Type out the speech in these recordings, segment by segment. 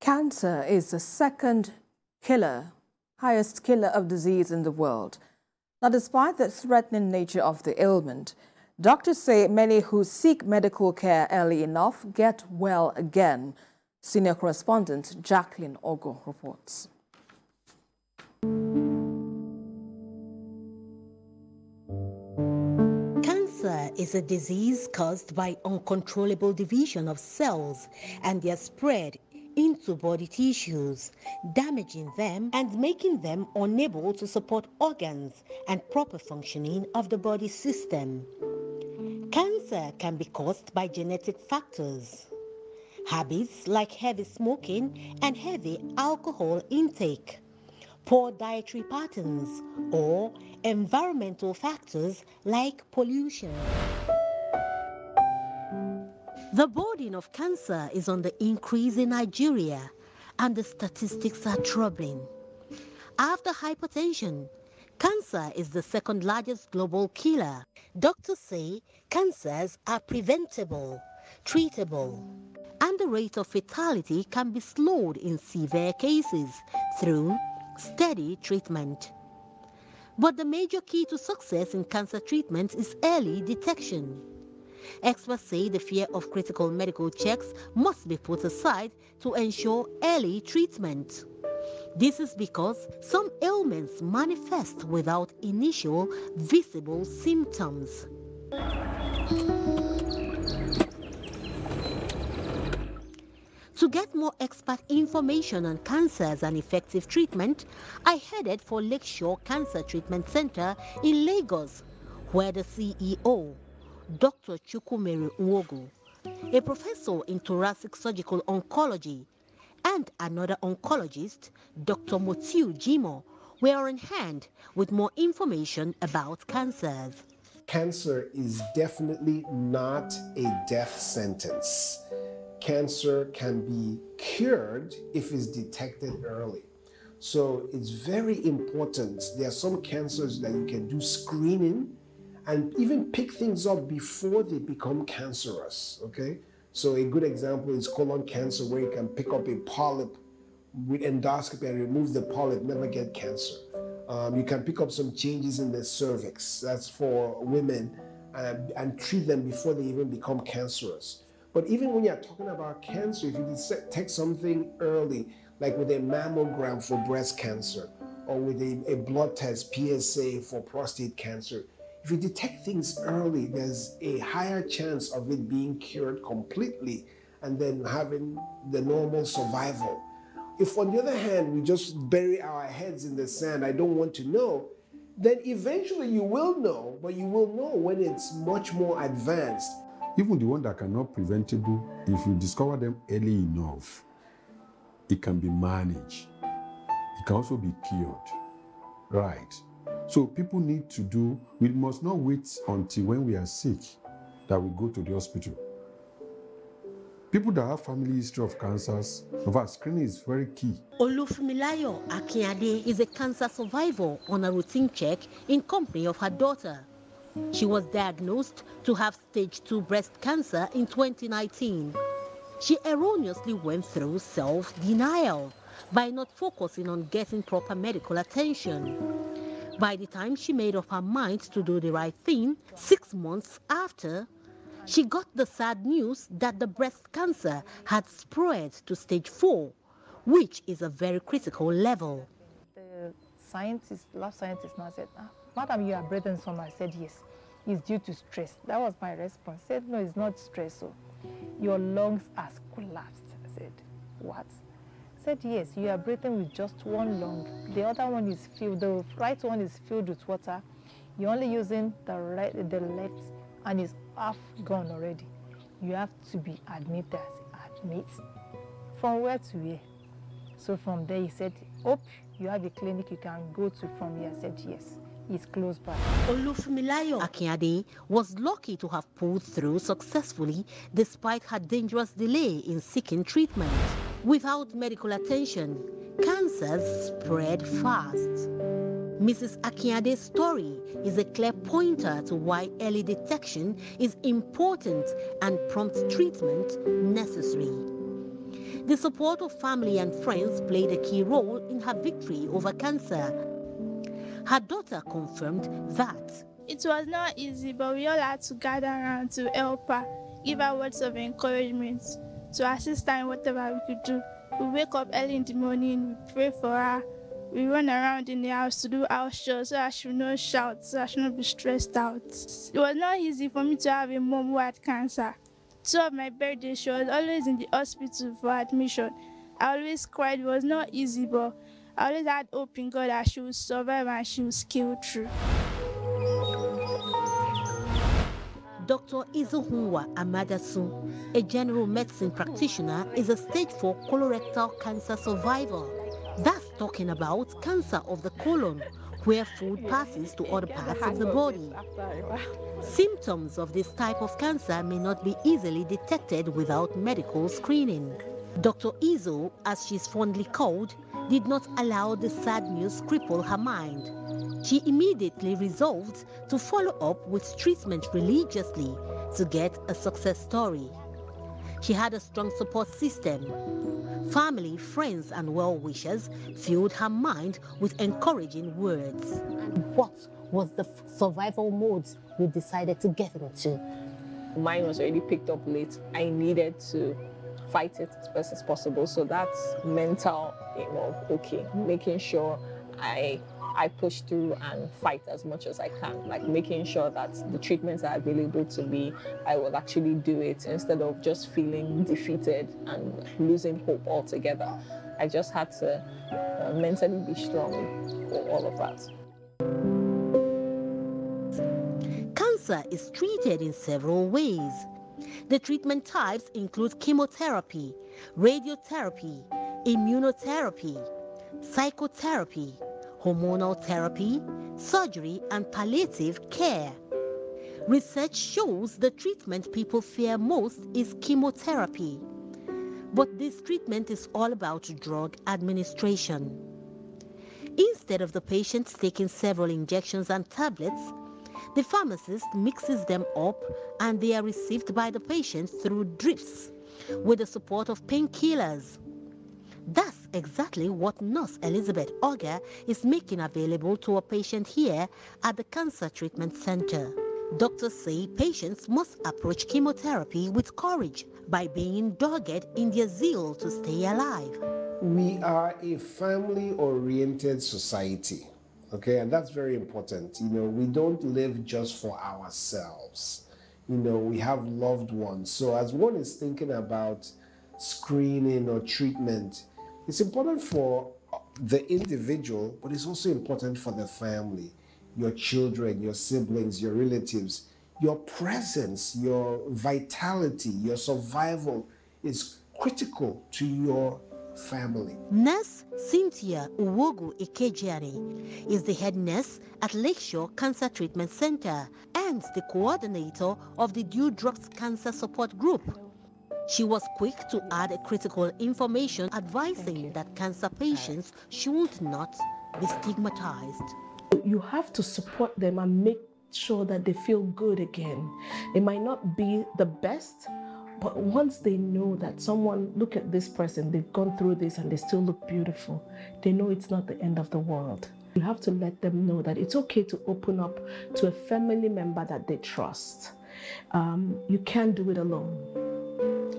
Cancer is the second highest killer of disease in the world. Now, despite the threatening nature of the ailment, doctors say many who seek medical care early enough get well again. Senior correspondent Jacqueline Ogor reports. Cancer is a disease caused by uncontrollable division of cells and their spread into body tissues, damaging them and making them unable to support organs and proper functioning of the body system. Cancer can be caused by genetic factors, habits like heavy smoking and heavy alcohol intake, poor dietary patterns, or environmental factors like pollution. The burden of cancer is on the increase in Nigeria, and the statistics are troubling. After hypertension, cancer is the second largest global killer. Doctors say cancers are preventable, treatable, and the rate of fatality can be slowed in severe cases through steady treatment. But the major key to success in cancer treatment is early detection. Experts say the fear of critical medical checks must be put aside to ensure early treatment. This is because some ailments manifest without initial visible symptoms. To get more expert information on cancers and effective treatment, I headed for Lakeshore Cancer Treatment Center in Lagos, where the CEO, Dr. Jacqueline Ogor, a professor in thoracic surgical oncology, and another oncologist, Dr. Motiu Jimo, were on hand with more information about cancers. Cancer is definitely not a death sentence. Cancer can be cured if it's detected early. So it's very important. There are some cancers that you can do screening and even pick things up before they become cancerous, okay? So a good example is colon cancer, where you can pick up a polyp with endoscopy and remove the polyp, never get cancer. You can pick up some changes in the cervix, that's for women, and treat them before they even become cancerous. But even when you're talking about cancer, if you detect something early, like with a mammogram for breast cancer, or with a blood test, PSA, for prostate cancer, if you detect things early, there's a higher chance of it being cured completely and then having the normal survival. If, on the other hand, we just bury our heads in the sand, I don't want to know, then eventually you will know, but you will know when it's much more advanced. Even the one that cannot preventable, if you discover them early enough, it can be managed. It can also be cured. Right. So people need to we must not wait until when we are sick that we go to the hospital. People that have family history of cancers, in fact, screening is very key. Olufumilayo Akinade is a cancer survivor on a routine check in company of her daughter. She was diagnosed to have stage 2 breast cancer in 2019. She erroneously went through self-denial by not focusing on getting proper medical attention. By the time she made up her mind to do the right thing, 6 months after, she got the sad news that the breast cancer had spread to stage 4, which is a very critical level. The lab scientist now said, "Madam, you are breathing some." I said, "Yes, it's due to stress." That was my response. Said, "No, it's not stress. So your lungs are collapsed." I said, "What?" Said, "Yes, you are breathing with just one lung. The other one is filled, the right one is filled with water. You're only using the left, and it's half gone already. You have to be admitted." Admit. From where to where? So from there, he said, "Hope you have a clinic you can go to from here." I said, "Yes, it's close by." Olufumilayo Akinade was lucky to have pulled through successfully despite her dangerous delay in seeking treatment. Without medical attention, cancers spread fast. Mrs. Akinade's story is a clear pointer to why early detection is important and prompt treatment necessary. The support of family and friends played a key role in her victory over cancer. Her daughter confirmed that. It was not easy, but we all had to gather around to help her, give her words of encouragement, to assist her in whatever we could do. We wake up early in the morning, we pray for her, we run around in the house to do house chores so that she will not shout, so that she will not be stressed out. It was not easy for me to have a mom who had cancer. 2 of my birthdays, she was always in the hospital for admission. I always cried. It was not easy, but I always had hope in God that she would survive and she would scale through. Dr. Izuhunwa Amadasu, a general medicine practitioner, is a stage 4 colorectal cancer survivor. That's talking about cancer of the colon, where food passes to other parts of the body. Symptoms of this type of cancer may not be easily detected without medical screening. Dr. Izo, as she's fondly called, did not allow the sad news cripple her mind. She immediately resolved to follow up with treatment religiously to get a success story. She had a strong support system. Family, friends, and well-wishers filled her mind with encouraging words. What was the survival mode you decided to get into? Mine was already picked up late. I needed to fight it as best as possible. So that's mental, okay, making sure I push through and fight as much as I can, like making sure that the treatments are available to me, I will actually do it instead of just feeling defeated and losing hope altogether. I just had to mentally be strong for all of that. Cancer is treated in several ways. The treatment types include chemotherapy, radiotherapy, immunotherapy, psychotherapy, hormonal therapy, surgery, and palliative care. Research shows the treatment people fear most is chemotherapy. But this treatment is all about drug administration. Instead of the patient taking several injections and tablets, the pharmacist mixes them up and they are received by the patient through drips with the support of painkillers. That's exactly what Nurse Elizabeth Ogor is making available to a patient here at the Cancer Treatment Center. Doctors say patients must approach chemotherapy with courage by being dogged in their zeal to stay alive. We are a family-oriented society, okay, and that's very important. We don't live just for ourselves. We have loved ones. So as one is thinking about screening or treatment, it's important for the individual, but it's also important for the family, your children, your siblings, your relatives. Your presence, your vitality, your survival is critical to your family. Nurse Cynthia Uwogu Ikejiani is the head nurse at Lakeshore Cancer Treatment Center and the coordinator of the Dewdrops Cancer Support Group. She was quick to add critical information advising that cancer patients should not be stigmatized. You have to support them and make sure that they feel good again. It might not be the best, but once they know that someone, look at this person, they've gone through this and they still look beautiful, they know it's not the end of the world. You have to let them know that it's okay to open up to a family member that they trust. You can't do it alone.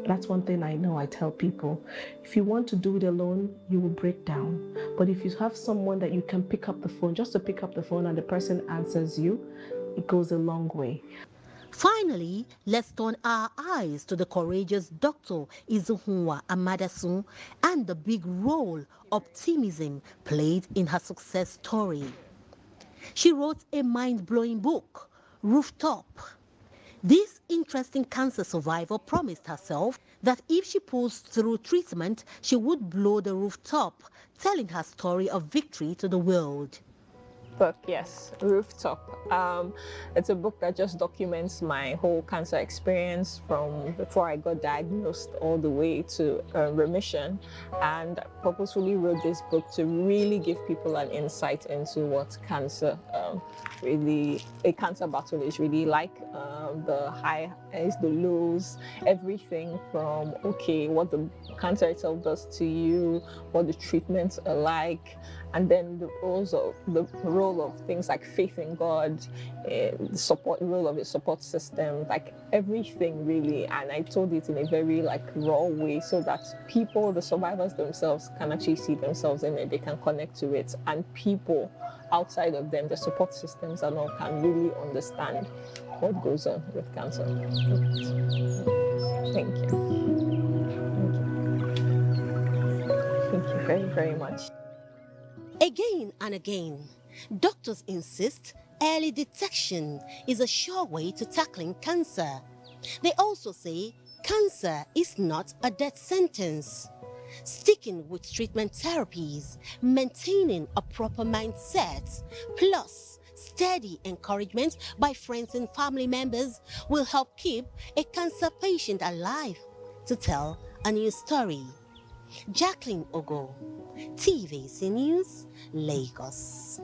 That's one thing I know. I tell people, if you want to do it alone, you will break down. But if you have someone that you can pick up the phone, just to pick up the phone and the person answers you, it goes a long way. Finally, let's turn our eyes to the courageous Dr. Izuhunwa Amadasu and the big role optimism played in her success story. She wrote a mind-blowing book, Rooftop. This interesting cancer survivor promised herself that if she pulls through treatment, she would blow the rooftop, telling her story of victory to the world. book, yes, Rooftop. It's a book that just documents my whole cancer experience from before I got diagnosed all the way to remission, and I purposefully wrote this book to really give people an insight into what cancer a cancer battle is really like, the highs, the lows, everything from, okay, what the cancer itself does to you, what the treatments are like, and then the role of things like faith in God, the role of the support system, like everything really. And I told it in a very like raw way so that people, the survivors themselves, can actually see themselves in it, they can connect to it, and people outside of them, the support systems and all, can really understand what goes on with cancer. Thank you. Thank you very, very much. Again and again, doctors insist early detection is a sure way to tackling cancer. They also say cancer is not a death sentence. Sticking with treatment therapies, maintaining a proper mindset, plus steady encouragement by friends and family members will help keep a cancer patient alive to tell a new story. Jacqueline Ogor, TVC News, Lagos.